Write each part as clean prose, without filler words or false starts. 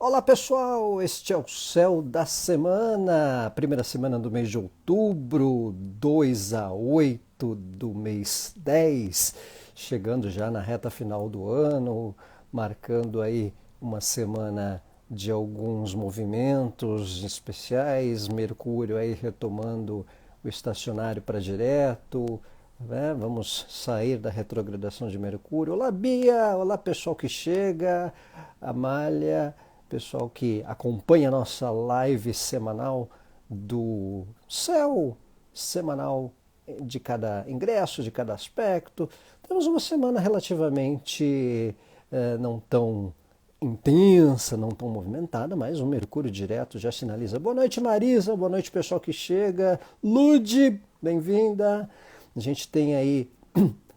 Olá pessoal, este é o Céu da Semana, primeira semana do mês de outubro, 2 a 8 do mês 10, chegando já na reta final do ano, marcando aí uma semana de alguns movimentos especiais, Mercúrio aí retomando o estacionário para direto, né? Vamos sair da retrogradação de Mercúrio. Olá Bia, olá pessoal que chega, Amália, pessoal que acompanha a nossa live semanal do céu semanal de cada ingresso, de cada aspecto. Temos uma semana relativamente não tão intensa, não tão movimentada, mas o Mercúrio direto já sinaliza. Boa noite, Marisa, boa noite, pessoal que chega. Lude, bem-vinda. A gente tem aí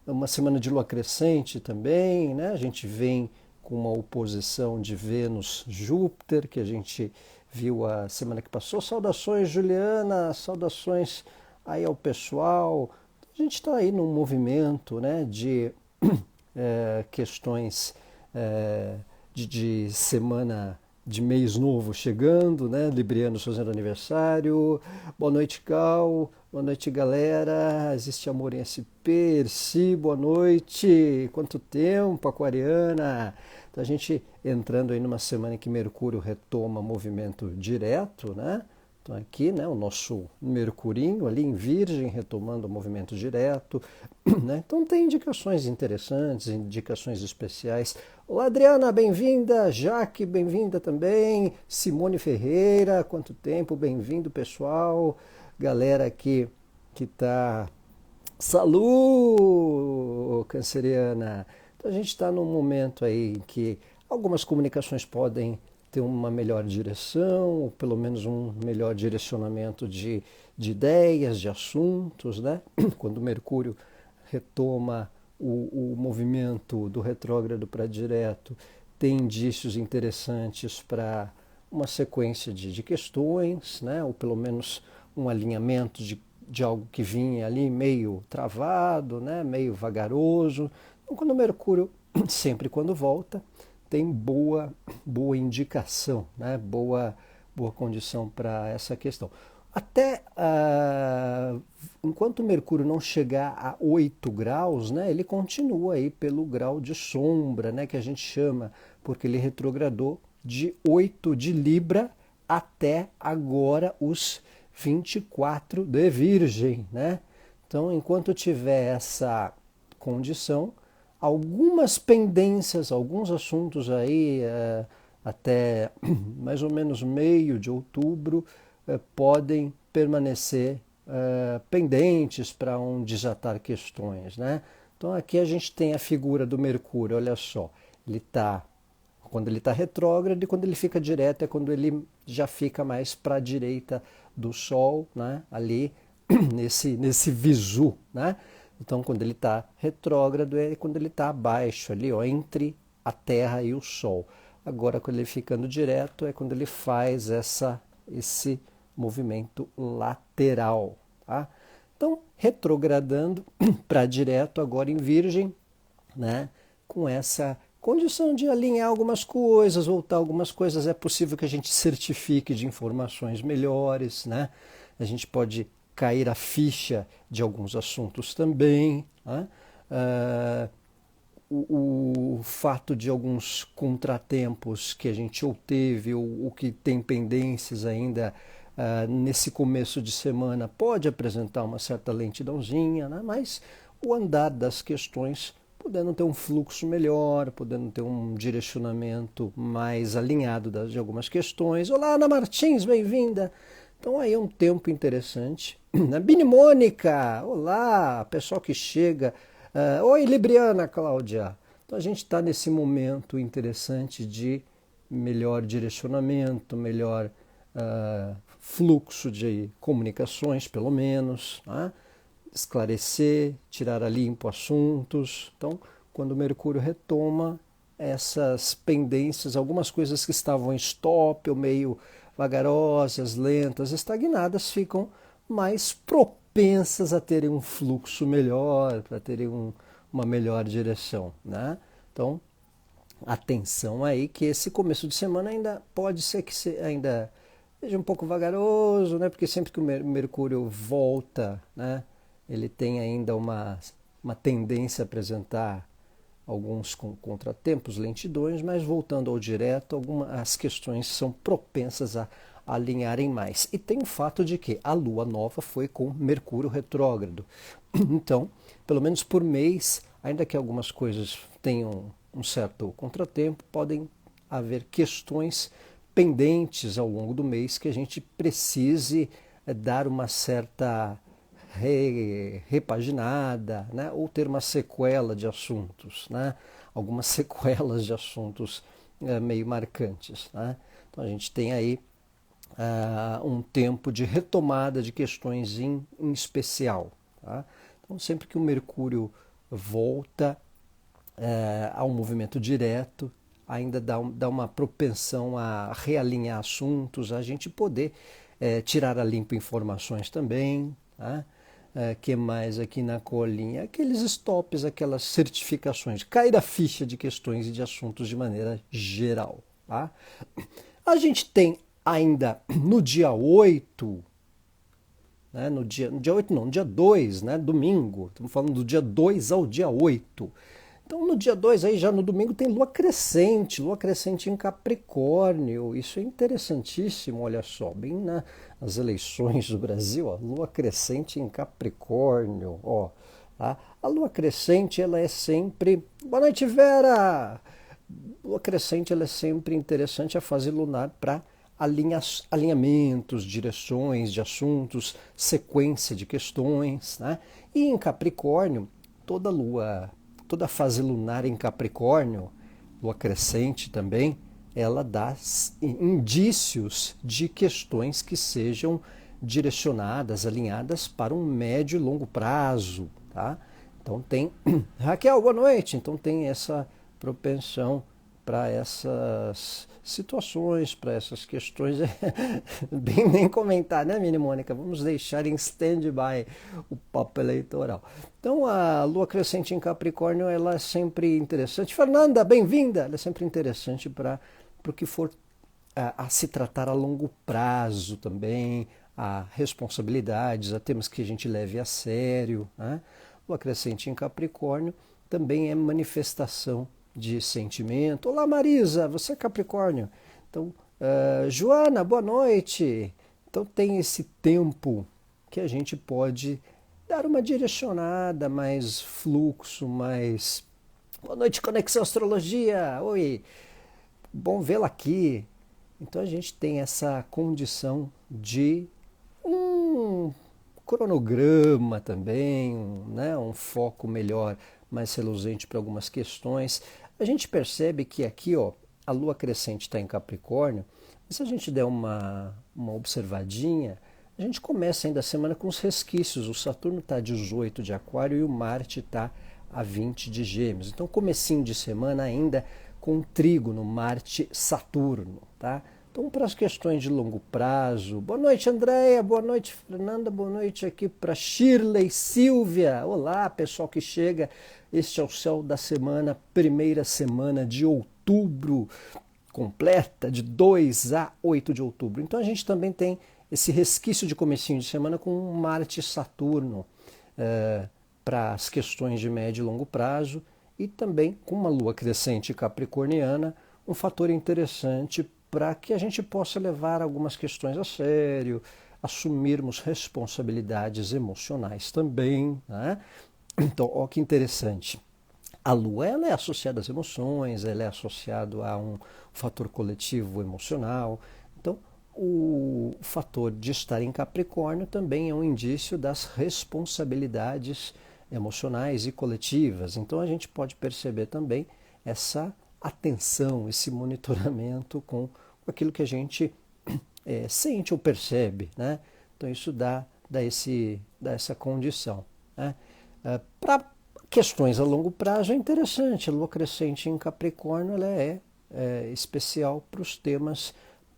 uma semana de lua crescente também, né? A gente vem com uma oposição de Vênus-Júpiter, que a gente viu a semana que passou. Saudações, Juliana, saudações aí ao pessoal. A gente está aí num movimento, né, de questões de semana de mês novo chegando, né? Librianos fazendo aniversário. Boa noite, Cal. Boa noite, galera. Existe amor em SP. Erci, boa noite. Quanto tempo, aquariana. Então a gente entrando aí numa semana em que Mercúrio retoma movimento direto, né? Então aqui, né, o nosso Mercurinho ali em Virgem retomando o movimento direto, né? Então tem indicações interessantes, indicações especiais. Olá, Adriana, bem-vinda. Jaque, bem-vinda também. Simone Ferreira, quanto tempo, bem-vindo, pessoal. Galera aqui que tá... Salu, canceriana. Então a gente está num momento aí em que algumas comunicações podem ter uma melhor direção, ou pelo menos um melhor direcionamento de ideias, de assuntos, né? Quando o Mercúrio retoma o movimento do retrógrado para direto, tem indícios interessantes para uma sequência de questões, né? Ou pelo menos um alinhamento de algo que vinha ali meio travado, né? Meio vagaroso. Então, quando o Mercúrio, sempre quando volta, tem boa indicação, né? Boa condição para essa questão. Até enquanto o Mercúrio não chegar a 8 graus, né, ele continua aí pelo grau de sombra, né, que a gente chama, porque ele retrogradou de 8 de Libra até agora os 24 de Virgem, né? Então, enquanto tiver essa condição, algumas pendências, alguns assuntos aí até mais ou menos meio de outubro podem permanecer pendentes para um desatar questões, né? Então aqui a gente tem a figura do Mercúrio, olha só, ele está quando ele está retrógrado e quando ele fica direto é quando ele já fica mais para a direita do Sol, né? Ali nesse visu, né? Então, quando ele está retrógrado é quando ele está abaixo ali, ó, entre a Terra e o Sol. Agora, quando ele ficando direto é quando ele faz esse movimento lateral, tá? Então, retrogradando para direto agora em Virgem, né? Com essa condição de alinhar algumas coisas, voltar algumas coisas, é possível que a gente certifique de informações melhores, né? A gente pode cair a ficha de alguns assuntos também, né? O fato de alguns contratempos que a gente obteve ou que tem pendências ainda nesse começo de semana pode apresentar uma certa lentidãozinha, né? Mas o andar das questões podendo ter um fluxo melhor, podendo ter um direcionamento mais alinhado de algumas questões. Olá, Ana Martins, bem-vinda! Então aí é um tempo interessante. Bini Mônica, olá, pessoal que chega. Oi, Libriana, Cláudia. Então a gente está nesse momento interessante de melhor direcionamento, melhor fluxo de comunicações, pelo menos, né? Esclarecer, tirar a limpo assuntos. Então, quando o Mercúrio retoma, essas pendências, algumas coisas que estavam em stop ou meio vagarosas, lentas, estagnadas, ficam mais propensas a terem um fluxo melhor, para terem uma melhor direção, né? Então, atenção aí que esse começo de semana ainda pode ser que ainda seja um pouco vagaroso, né? Porque sempre que o Mercúrio volta, né? Ele tem ainda uma tendência a apresentar alguns contratempos, lentidões, mas voltando ao direto, as questões são propensas a alinharem mais. E tem o fato de que a Lua nova foi com Mercúrio retrógrado. Então, pelo menos por mês, ainda que algumas coisas tenham um certo contratempo, podem haver questões pendentes ao longo do mês que a gente precise dar uma certa repaginada, né? Ou ter uma sequela de assuntos, né? Algumas sequelas de assuntos meio marcantes. Né? Então a gente tem aí um tempo de retomada de questões em especial. Tá? Então sempre que o Mercúrio volta ao movimento direto, ainda dá uma propensão a realinhar assuntos, a gente poder tirar a limpo informações também. Tá? Que mais aqui na colinha? Aqueles stops, aquelas certificações, cair a ficha de questões e de assuntos de maneira geral. Tá? A gente tem ainda no dia 8, né, no dia 8 não, no dia 2, né, domingo, estamos falando do dia 2 ao dia 8. Então no dia 2 aí já no domingo tem lua crescente em Capricórnio. Isso é interessantíssimo, olha só, bem nas eleições do Brasil, ó, lua crescente em Capricórnio, ó. Tá? A lua crescente, ela é sempre... Boa noite, Vera! Lua crescente, ela é sempre interessante a fase lunar para alinhamentos, direções de assuntos, sequência de questões, né? E em Capricórnio, toda fase lunar em Capricórnio, lua crescente também, ela dá indícios de questões que sejam direcionadas, alinhadas para um médio e longo prazo, tá? Então tem Raquel, boa noite. Então tem essa propensão para essas situações, para essas questões. Bem nem comentar, né, Mini Mônica? Vamos deixar em stand-by o papo eleitoral. Então, a lua crescente em Capricórnio, ela é sempre interessante. Fernanda, bem-vinda! Ela é sempre interessante para o que for a se tratar a longo prazo também, a responsabilidades, a temas que a gente leve a sério. Né? Lua crescente em Capricórnio também é manifestação de sentimento. Olá, Marisa, você é Capricórnio. Então, Joana, boa noite. Então tem esse tempo que a gente pode dar uma direcionada, mais fluxo, mais... Boa noite, Conexão Astrologia. Oi, bom vê-la aqui. Então a gente tem essa condição de um cronograma também, né, um foco melhor, mais reluzente para algumas questões. A gente percebe que aqui, ó, a lua crescente está em Capricórnio, e se a gente der uma observadinha, a gente começa ainda a semana com os resquícios. O Saturno está a 18 de Aquário e o Marte está a 20 de Gêmeos. Então, comecinho de semana ainda com trígono Marte-Saturno, tá? Então, para as questões de longo prazo, boa noite, Andréia, boa noite, Fernanda, boa noite aqui para Shirley, Silvia. Olá, pessoal que chega. Este é o Céu da Semana, primeira semana de outubro, completa de 2 a 8 de outubro. Então, a gente também tem esse resquício de comecinho de semana com Marte e Saturno para as questões de médio e longo prazo e também com uma lua crescente capricorniana, um fator interessante para que a gente possa levar algumas questões a sério, assumirmos responsabilidades emocionais também. Né? Então, olha que interessante. A Lua ela é associada às emoções, ela é associada a um fator coletivo emocional. Então, o fator de estar em Capricórnio também é um indício das responsabilidades emocionais e coletivas. Então, a gente pode perceber também essa atenção, esse monitoramento com aquilo que a gente sente ou percebe. Né? Então, isso dá essa condição. Né? Para questões a longo prazo é interessante. A lua crescente em Capricórnio ela é especial para os temas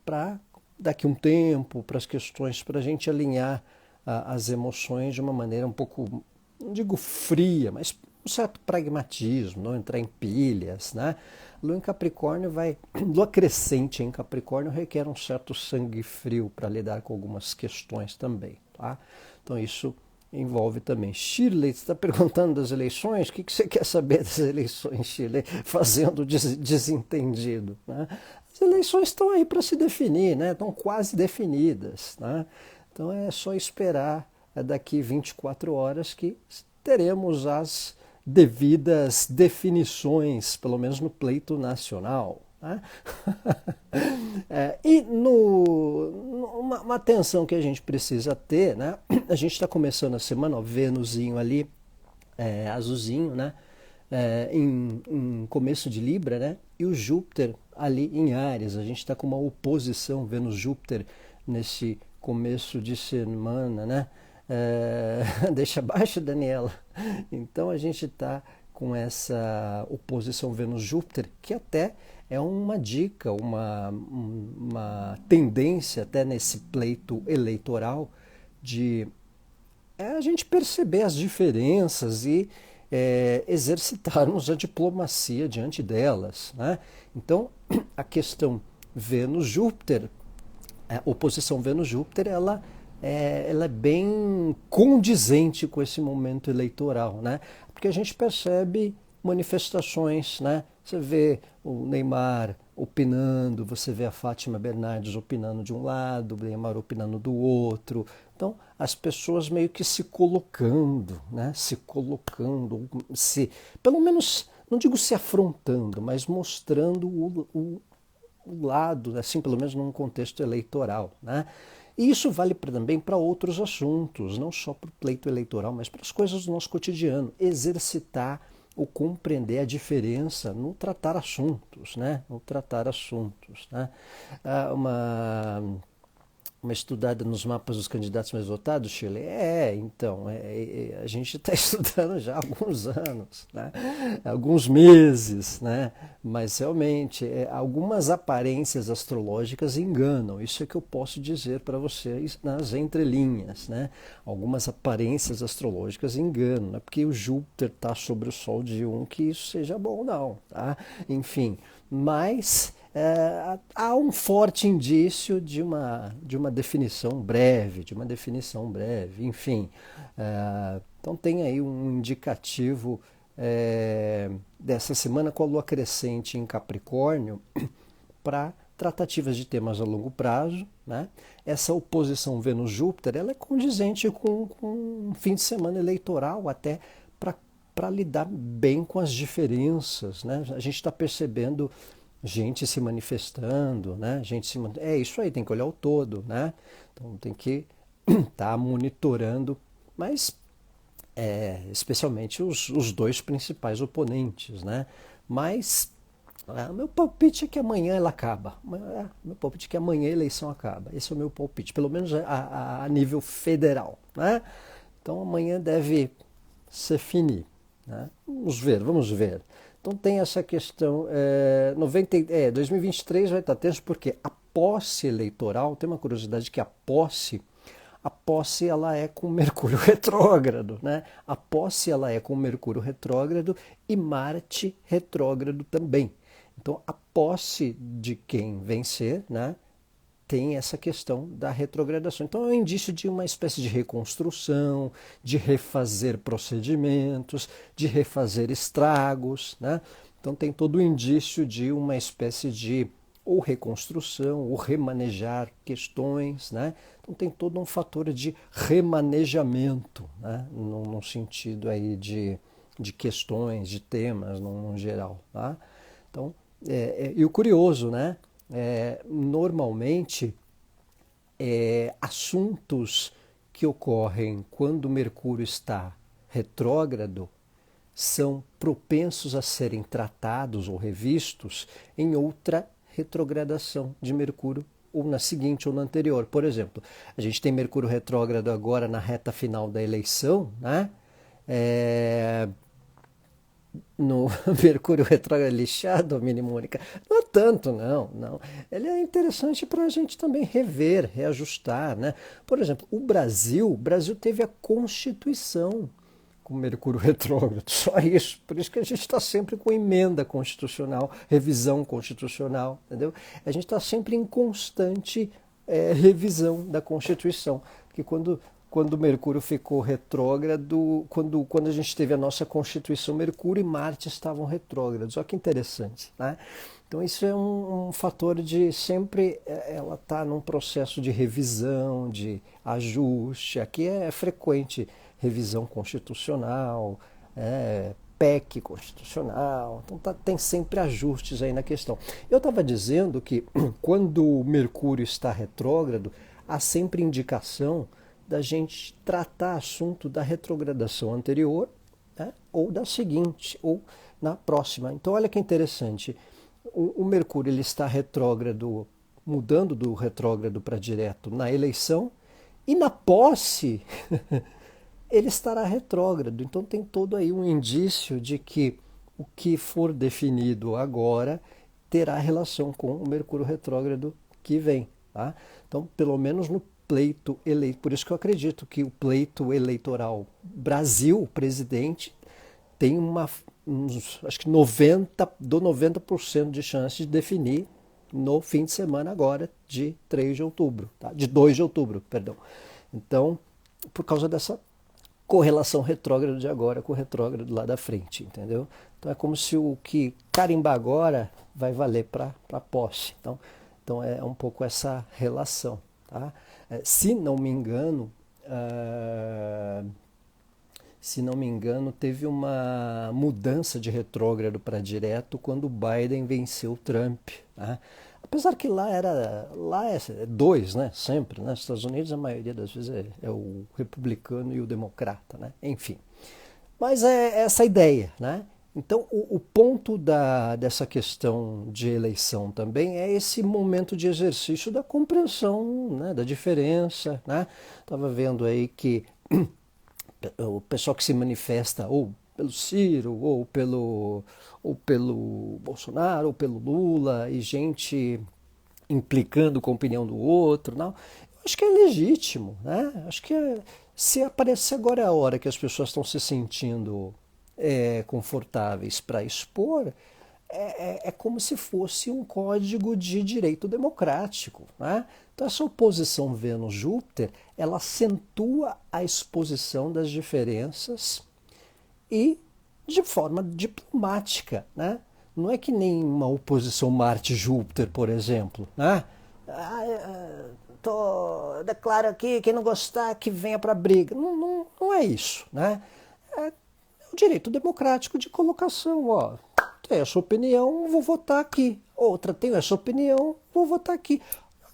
para daqui a um tempo, para as questões, para a gente alinhar as emoções de uma maneira um pouco, não digo fria, mas um certo pragmatismo, não entrar em pilhas, né? Lua em Capricórnio Lua crescente em Capricórnio requer um certo sangue frio para lidar com algumas questões também, tá? Então isso envolve também. Shirley está perguntando das eleições, o que você quer saber das eleições, Shirley? Fazendo desentendido, né? As eleições estão aí para se definir, né? Estão quase definidas, né? Então é só esperar daqui 24 horas que teremos as devidas definições, pelo menos no pleito nacional. Né? E uma atenção que a gente precisa ter, né? A gente está começando a semana, ó, Vênusinho ali, azulzinho, né? Em começo de Libra, né? E o Júpiter ali em Áries. A gente está com uma oposição Vênus-Júpiter nesse começo de semana, né? Deixa abaixo, Daniela. Então a gente está com essa oposição Vênus-Júpiter, que até é uma dica, uma tendência até nesse pleito eleitoral de a gente perceber as diferenças e exercitarmos a diplomacia diante delas, né? Então, a questão Vênus-Júpiter, a oposição Vênus-Júpiter, ela é bem condizente com esse momento eleitoral, né? Porque a gente percebe manifestações, né? Você vê o Neymar opinando, você vê a Fátima Bernardes opinando de um lado, o Neymar opinando do outro. Então, as pessoas meio que se colocando, né? Se colocando, pelo menos, não digo se afrontando, mas mostrando o lado, assim, pelo menos num contexto eleitoral, né? E isso vale também para outros assuntos, não só para o pleito eleitoral, mas para as coisas do nosso cotidiano. Exercitar ou compreender a diferença no tratar assuntos, né? No tratar assuntos, né? Uma estudada nos mapas dos candidatos mais votados, Shirley? Então, a gente está estudando já há alguns anos, né? Alguns meses, né? Mas realmente, algumas aparências astrológicas enganam, isso é que eu posso dizer para vocês nas entrelinhas, né? Algumas aparências astrológicas enganam, não é porque o Júpiter está sobre o Sol de um que isso seja bom, não, tá? Enfim, mas há um forte indício de uma definição breve, enfim. Então tem aí um indicativo dessa semana com a Lua crescente em Capricórnio para tratativas de temas a longo prazo, né? Essa oposição Vênus-Júpiter, ela é condizente com um fim de semana eleitoral até para lidar bem com as diferenças, né? A gente está percebendo gente se manifestando, né? É isso aí, tem que olhar o todo, né? Então tem que estar monitorando, mas especialmente os dois principais oponentes, né? Mas meu palpite é que amanhã ela acaba. Meu palpite é que amanhã a eleição acaba. Esse é o meu palpite, pelo menos a nível federal, né? Então amanhã deve se finir, né? Vamos ver. Então tem essa questão, 2023 vai estar tenso porque a posse eleitoral, tem uma curiosidade que a posse ela é com Mercúrio retrógrado, né? A posse ela é com Mercúrio retrógrado e Marte retrógrado também. Então a posse de quem vencer, né, tem essa questão da retrogradação. Então é um indício de uma espécie de reconstrução, de refazer procedimentos, de refazer estragos, né? Então tem todo o indício de uma espécie de ou reconstrução, ou remanejar questões, né? Então tem todo um fator de remanejamento, né? Num sentido aí de questões, de temas, no geral, tá? Então, e o curioso, né? Normalmente, assuntos que ocorrem quando Mercúrio está retrógrado são propensos a serem tratados ou revistos em outra retrogradação de Mercúrio, ou na seguinte ou na anterior. Por exemplo, a gente tem Mercúrio retrógrado agora na reta final da eleição, né? No Mercúrio retrógrado lixado, Mini Mônica, não é tanto, não. Ele é interessante para a gente também rever, reajustar, né? Por exemplo, o Brasil teve a Constituição com Mercúrio retrógrado, só isso. Por isso que a gente está sempre com emenda constitucional, revisão constitucional, entendeu? A gente está sempre em constante revisão da Constituição, porque quando Mercúrio ficou retrógrado, quando a gente teve a nossa Constituição, Mercúrio e Marte estavam retrógrados. Olha que interessante, né? Então isso é um fator de sempre ela está num processo de revisão, de ajuste. Aqui é frequente revisão constitucional, PEC constitucional, então tem sempre ajustes aí na questão. Eu estava dizendo que quando o Mercúrio está retrógrado, há sempre indicação da gente tratar assunto da retrogradação anterior, né, ou da seguinte, ou na próxima. Então olha que interessante, o Mercúrio ele está retrógrado, mudando do retrógrado para direto na eleição, e na posse ele estará retrógrado. Então tem todo aí um indício de que o que for definido agora terá relação com o Mercúrio retrógrado que vem. Tá? Então, pelo menos no pleito eleito, por isso que eu acredito que o pleito eleitoral Brasil, presidente, tem acho que 90% de chance de definir no fim de semana agora, de 3 de outubro, tá? De 2 de outubro, perdão. Então, por causa dessa correlação retrógrada de agora com o retrógrado lá da frente, entendeu? Então é como se o que carimbar agora vai valer para posse. Então é um pouco essa relação, tá? Se não me engano, teve uma mudança de retrógrado para direto quando o Biden venceu o Trump, né? Apesar que lá é dois, né? Sempre, né? Nos Estados Unidos a maioria das vezes é o republicano e o democrata, né? Enfim. Mas é essa a ideia, né? Então o ponto dessa questão de eleição também é esse momento de exercício da compreensão, né? Da diferença, né? Estava vendo aí que o pessoal que se manifesta ou pelo Ciro, ou pelo Bolsonaro, ou pelo Lula, e gente implicando com a opinião do outro, não. Eu acho que é legítimo, né? Acho que se aparecer agora é a hora que as pessoas estão se sentindo confortáveis para expor, é como se fosse um código de direito democrático, né? Então essa oposição Vênus-Júpiter, ela acentua a exposição das diferenças e de forma diplomática, né? Não é que nem uma oposição Marte-Júpiter, por exemplo, né? Declaro aqui, quem não gostar que venha para a briga. Não é isso, né? É o direito democrático de colocação, ó. Tem essa opinião, vou votar aqui. Outra tem essa opinião, vou votar aqui.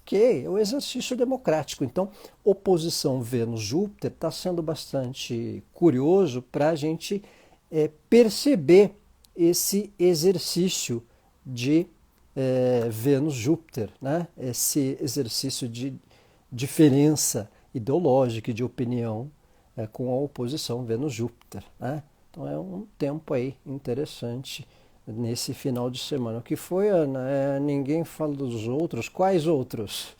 Ok, é o exercício democrático. Então, oposição Vênus-Júpiter está sendo bastante curioso para a gente perceber esse exercício de Vênus-Júpiter, né? Esse exercício de diferença ideológica e de opinião com a oposição Vênus-Júpiter, né? Então é um tempo aí interessante nesse final de semana. O que foi, Ana? Ninguém fala dos outros. Quais outros?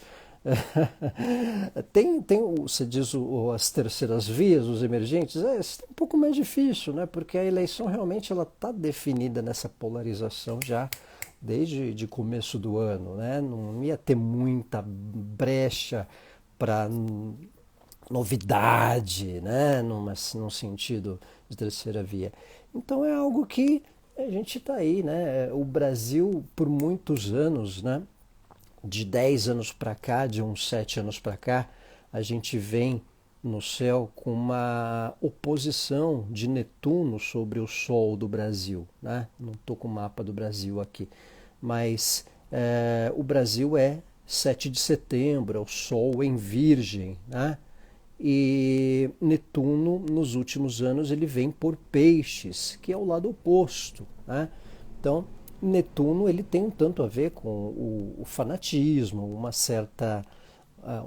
Tem você diz as terceiras vias, os emergentes, é um pouco mais difícil, né? Porque a eleição realmente ela está definida nessa polarização já desde de começo do ano, né? Não ia ter muita brecha para novidade, né? Num sentido de terceira via. Então é algo que a gente está aí, né? O Brasil, por muitos anos, né? De 10 anos para cá, de uns 7 anos para cá, a gente vem no céu com uma oposição de Netuno sobre o Sol do Brasil, né? Não estou com o mapa do Brasil aqui, mas o Brasil é 7 de setembro, é o Sol em Virgem, né? E Netuno, nos últimos anos, ele vem por Peixes, que é o lado oposto, né? Então, Netuno ele tem um tanto a ver com o fanatismo, um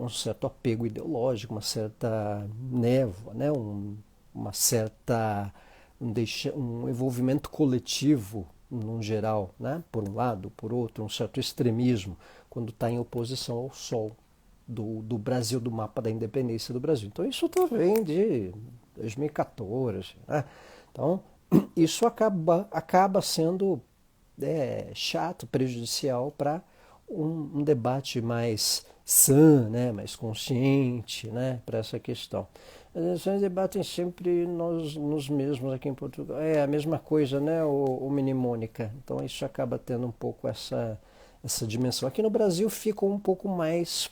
certo apego ideológico, uma certa névoa, né? Uma certa um envolvimento coletivo no geral, né? Por um lado, por outro, um certo extremismo quando está em oposição ao Sol do Brasil, do mapa da independência do Brasil. Então isso vem de 2014, né? Então, isso acaba sendo chato, prejudicial para um debate mais sã, né, mais consciente, né, para essa questão. As eleições debatem sempre nos mesmos aqui em Portugal. É a mesma coisa, né, o Mini Mônica. Então isso acaba tendo um pouco essa dimensão. Aqui no Brasil fica um pouco mais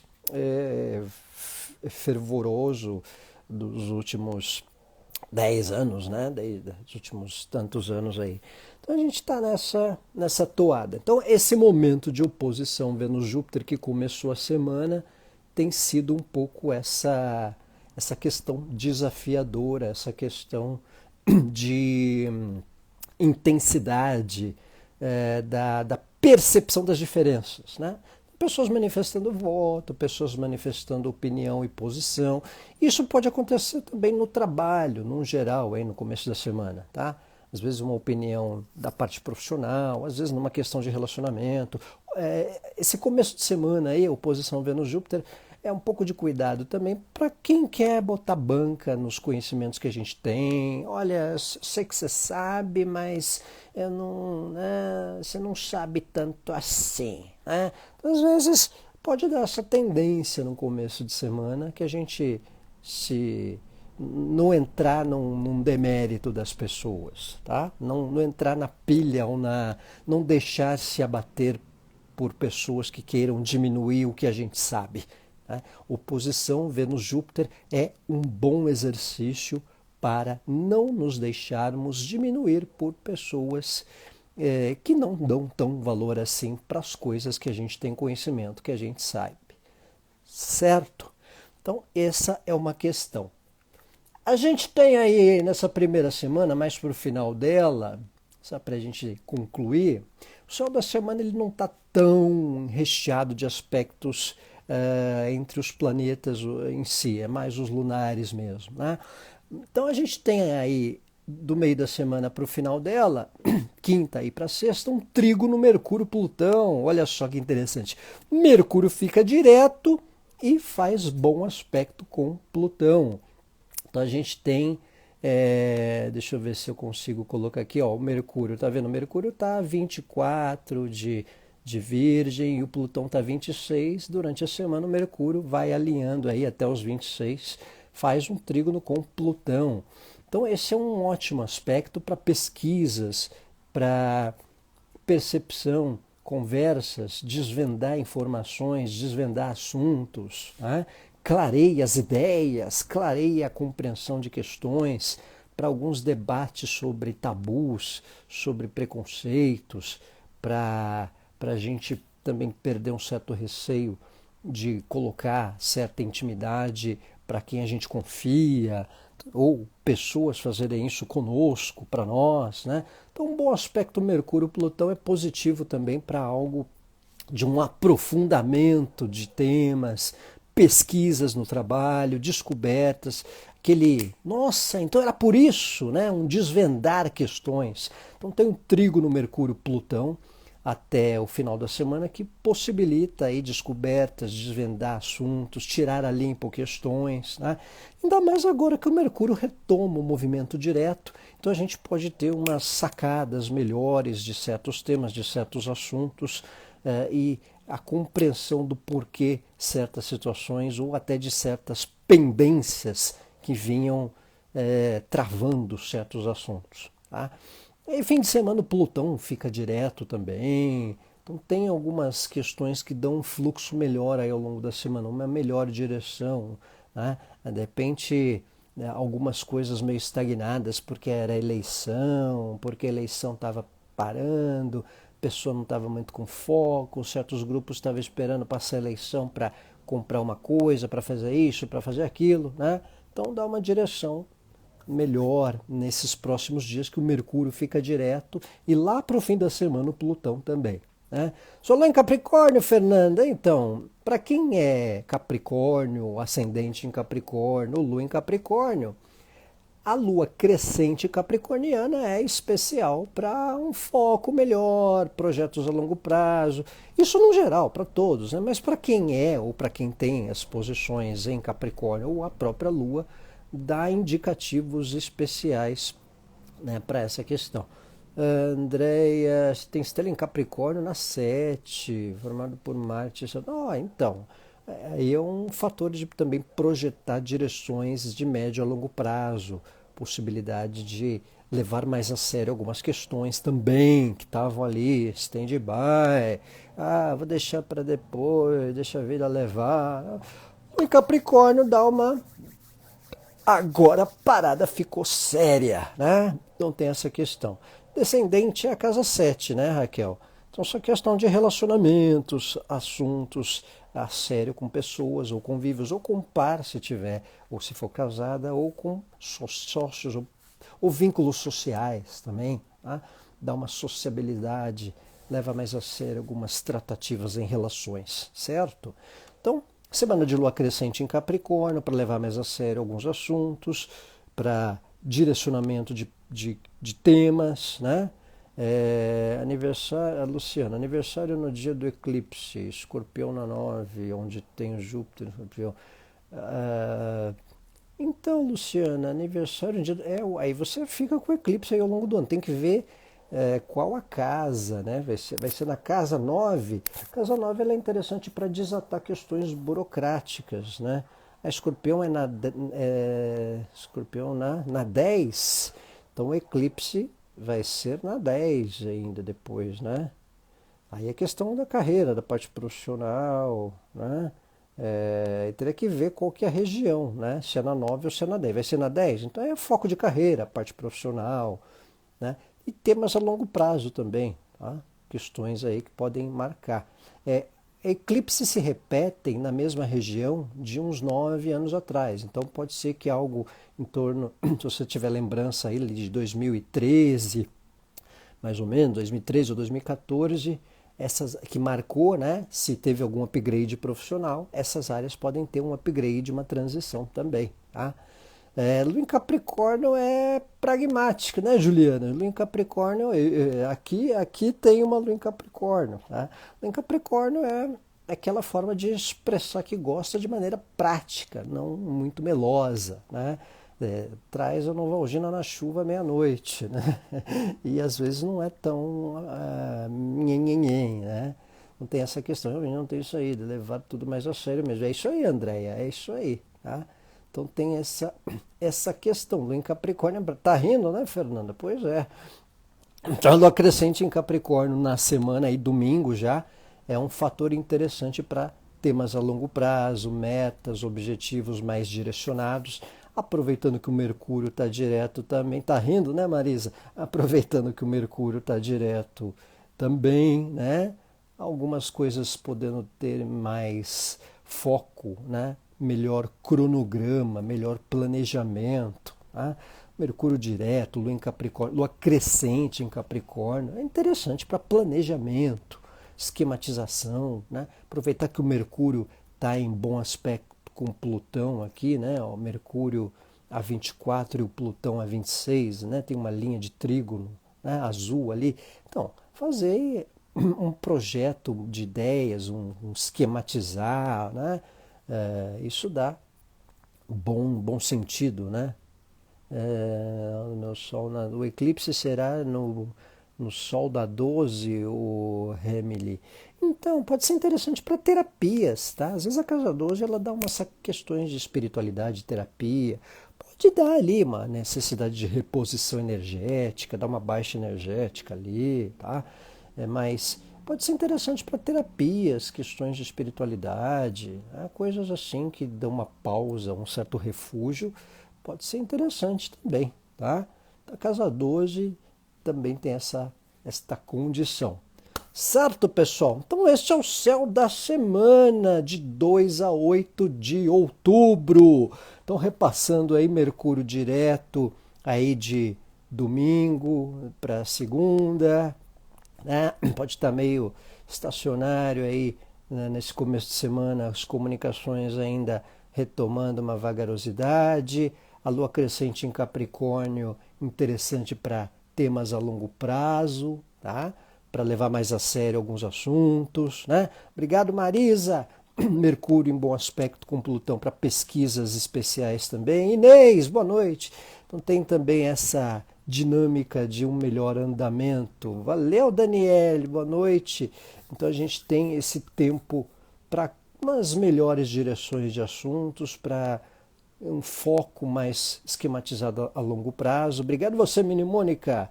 fervoroso dos últimos 10 anos, né? Dos últimos tantos anos aí. Então a gente está nessa toada. Então esse momento de oposição Vênus-Júpiter que começou a semana tem sido um pouco essa questão desafiadora, essa questão de intensidade, da percepção das diferenças, né? Pessoas manifestando voto, pessoas manifestando opinião e posição. Isso pode acontecer também no trabalho, no geral, aí no começo da semana, tá? Às vezes uma opinião da parte profissional, às vezes numa questão de relacionamento. Esse começo de semana aí, oposição Vênus-Júpiter, é um pouco de cuidado também para quem quer botar banca nos conhecimentos que a gente tem. Olha, sei que você sabe, mas eu não, né, você não sabe tanto assim, né? Então, às vezes pode dar essa tendência no começo de semana que a gente se não entrar num demérito das pessoas, tá? Não entrar na pilha ou não deixar se abater por pessoas que queiram diminuir o que a gente sabe. Né? Oposição Vênus-Júpiter é um bom exercício para não nos deixarmos diminuir por pessoas que não dão tão valor assim para as coisas que a gente tem conhecimento, que a gente sabe. Certo? Então, essa é uma questão. A gente tem aí nessa primeira semana, mais para o final dela, só para a gente concluir, o céu da semana ele não está tão recheado de aspectos entre os planetas em si, é mais os lunares mesmo, né? Então a gente tem aí do meio da semana para o final dela, quinta e para sexta, um trígono Mercúrio-Plutão. Olha só que interessante. Mercúrio fica direto e faz bom aspecto com Plutão. Então a gente tem, deixa eu ver se eu consigo colocar aqui, ó, o Mercúrio, tá vendo? O Mercúrio tá 24 de Virgem e o Plutão tá 26. Durante a semana o Mercúrio vai alinhando aí até os 26, faz um trígono com Plutão. Então esse é um ótimo aspecto para pesquisas, para percepção, conversas, desvendar informações, desvendar assuntos, né? Clareia as ideias, clareia a compreensão de questões, para alguns debates sobre tabus, sobre preconceitos, para a gente também perder um certo receio de colocar certa intimidade para quem a gente confia, ou pessoas fazerem isso conosco, para nós, né? Então, um bom aspecto Mercúrio-Plutão é positivo também para algo de um aprofundamento de temas, pesquisas no trabalho, descobertas, nossa, então era por isso, né? Um desvendar questões. Então tem um trígono Mercúrio-Plutão até o final da semana que possibilita aí descobertas, desvendar assuntos, tirar a limpo questões, né? Ainda mais agora que o Mercúrio retoma o movimento direto, então a gente pode ter umas sacadas melhores de certos temas, de certos assuntos, e a compreensão do porquê certas situações ou até de certas pendências que vinham travando certos assuntos, tá? E fim de semana o Plutão fica direto também, então tem algumas questões que dão um fluxo melhor aí ao longo da semana, uma melhor direção, né? De repente, né, algumas coisas meio estagnadas porque era eleição, porque a eleição estava parando, a pessoa não estava muito com foco, certos grupos estavam esperando passar a eleição para comprar uma coisa, para fazer isso, para fazer aquilo, né? Então dá uma direção melhor nesses próximos dias que o Mercúrio fica direto e lá para o fim da semana o Plutão também, né? Sou lá em Capricórnio, Fernanda. Então, para quem é Capricórnio, ascendente em Capricórnio, Lua em Capricórnio, a Lua crescente capricorniana é especial para um foco melhor, projetos a longo prazo. Isso no geral, para todos, né? Mas para quem é ou para quem tem as posições em Capricórnio ou a própria Lua, dá indicativos especiais, né, para essa questão. Andréia, tem estrela em Capricórnio na 7, formado por Marte. Então, aí é um fator de também projetar direções de médio a longo prazo, possibilidade de levar mais a sério algumas questões também que estavam ali, stand-by, vou deixar para depois, deixa a vida levar. O Capricórnio dá uma agora a parada ficou séria, né? Não tem essa questão. Descendente é a casa 7, né, Raquel? Então, só questão de relacionamentos, assuntos a sério com pessoas, ou convívios, ou com par, se tiver, ou se for casada, ou com sócios, ou vínculos sociais também. Tá? Dá uma sociabilidade, leva mais a sério algumas tratativas em relações, certo? Então, semana de lua crescente em Capricórnio, para levar mais a sério alguns assuntos, para direcionamento de temas, né? Aniversário, Luciana, aniversário no dia do eclipse, Escorpião na 9, onde tem o Júpiter, Escorpião. Então, Luciana, aniversário no dia. Aí você fica com o eclipse aí ao longo do ano, tem que ver qual a casa, né? Vai ser na casa 9. A casa 9 ela é interessante para desatar questões burocráticas, né? A Escorpião Escorpião na 10. Então o eclipse vai ser na 10 ainda depois, né? Aí é questão da carreira, da parte profissional, né? Teria que ver qual que é a região, né? Se é na 9 ou se é na 10. Vai ser na 10? Então é foco de carreira, parte profissional, né? E temas a longo prazo também, tá? Questões aí que podem marcar. Eclipses se repetem na mesma região de uns 9 anos atrás. Então pode ser que algo em torno, se você tiver lembrança aí de 2013, mais ou menos, 2013 ou 2014, essas que marcou, né? Se teve algum upgrade profissional, essas áreas podem ter um upgrade, uma transição também, tá? Lua em Capricórnio é pragmática, né, Juliana? Lua em Capricórnio, aqui tem uma Lua em Capricórnio. Tá? Lua em Capricórnio é aquela forma de expressar que gosta de maneira prática, não muito melosa, né? Traz a Novalgina na chuva meia-noite, né? E às vezes não é tão nhenhenhen, né? Não tem essa questão, realmente não tem isso aí, de levar tudo mais a sério mesmo. É isso aí, Andréia, é isso aí, tá? Então tem essa questão. Lua em Capricórnio, tá rindo, né, Fernanda? Pois é. Então, a lua crescente em Capricórnio na semana, aí, domingo já, é um fator interessante para temas a longo prazo, metas, objetivos mais direcionados. Aproveitando que o Mercúrio está direto também. Tá rindo, né, Marisa? Aproveitando que o Mercúrio está direto também, né? Algumas coisas podendo ter mais foco, né? Melhor cronograma, melhor planejamento. Tá? Mercúrio direto, Lua em Capricórnio, Lua crescente em Capricórnio. É interessante para planejamento, esquematização, né? Aproveitar que o Mercúrio está em bom aspecto com Plutão aqui, né? O Mercúrio a 24 e o Plutão a 26, né? Tem uma linha de trígono, né? Azul ali. Então, fazer um projeto de ideias, um esquematizar, né? Isso dá bom sentido, né? O meu sol o eclipse será no sol da 12, o Remily. Então, pode ser interessante para terapias, tá? Às vezes a casa 12 ela dá umas questões de espiritualidade, terapia. Pode dar ali uma necessidade de reposição energética, dar uma baixa energética ali, tá? Mas pode ser interessante para terapias, questões de espiritualidade, né? Coisas assim que dão uma pausa, um certo refúgio. Pode ser interessante também, tá? A casa 12 também tem esta condição. Certo, pessoal? Então este é o céu da semana de 2 a 8 de outubro. Então repassando aí Mercúrio direto aí de domingo para segunda, né? Pode estar meio estacionário aí, né? Nesse começo de semana, as comunicações ainda retomando uma vagarosidade. A lua crescente em Capricórnio, interessante para temas a longo prazo, tá? Para levar mais a sério alguns assuntos, né? Obrigado, Marisa. Mercúrio em bom aspecto com Plutão para pesquisas especiais também. Inês, boa noite. Então tem também essa dinâmica de um melhor andamento. Valeu, Daniele, boa noite. Então a gente tem esse tempo para umas melhores direções de assuntos, para um foco mais esquematizado a longo prazo. Obrigado você, Mini Mônica.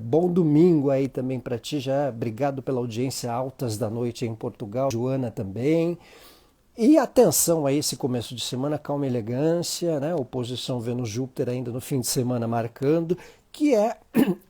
Bom domingo aí também para ti já. Obrigado pela audiência altas da noite em Portugal. Joana também. E atenção a esse começo de semana, calma e elegância, né? Oposição Vênus-Júpiter ainda no fim de semana marcando, que é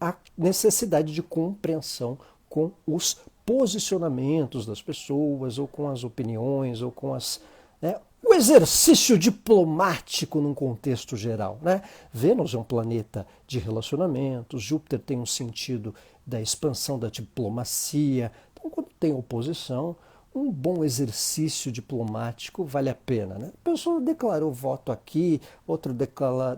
a necessidade de compreensão com os posicionamentos das pessoas, ou com as opiniões, ou com as, né, o exercício diplomático num contexto geral, né? Vênus é um planeta de relacionamentos, Júpiter tem um sentido da expansão da diplomacia. Então, quando tem oposição, um bom exercício diplomático vale a pena, né? A pessoa declarou voto aqui, outro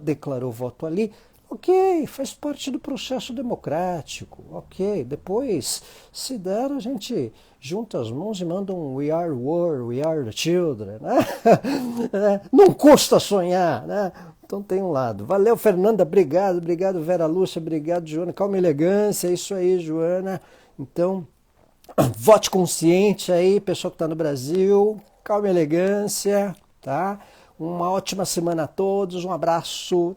declarou voto ali. Ok, faz parte do processo democrático. Ok, depois, se der, a gente junta as mãos e manda um We Are War, We Are the Children, né? Não custa sonhar, né? Então tem um lado. Valeu, Fernanda, obrigado, obrigado, Vera Lúcia, obrigado, Joana. Calma e elegância, é isso aí, Joana. Então, vote consciente aí, pessoal que está no Brasil. Calma e elegância, tá? Uma ótima semana a todos, um abraço.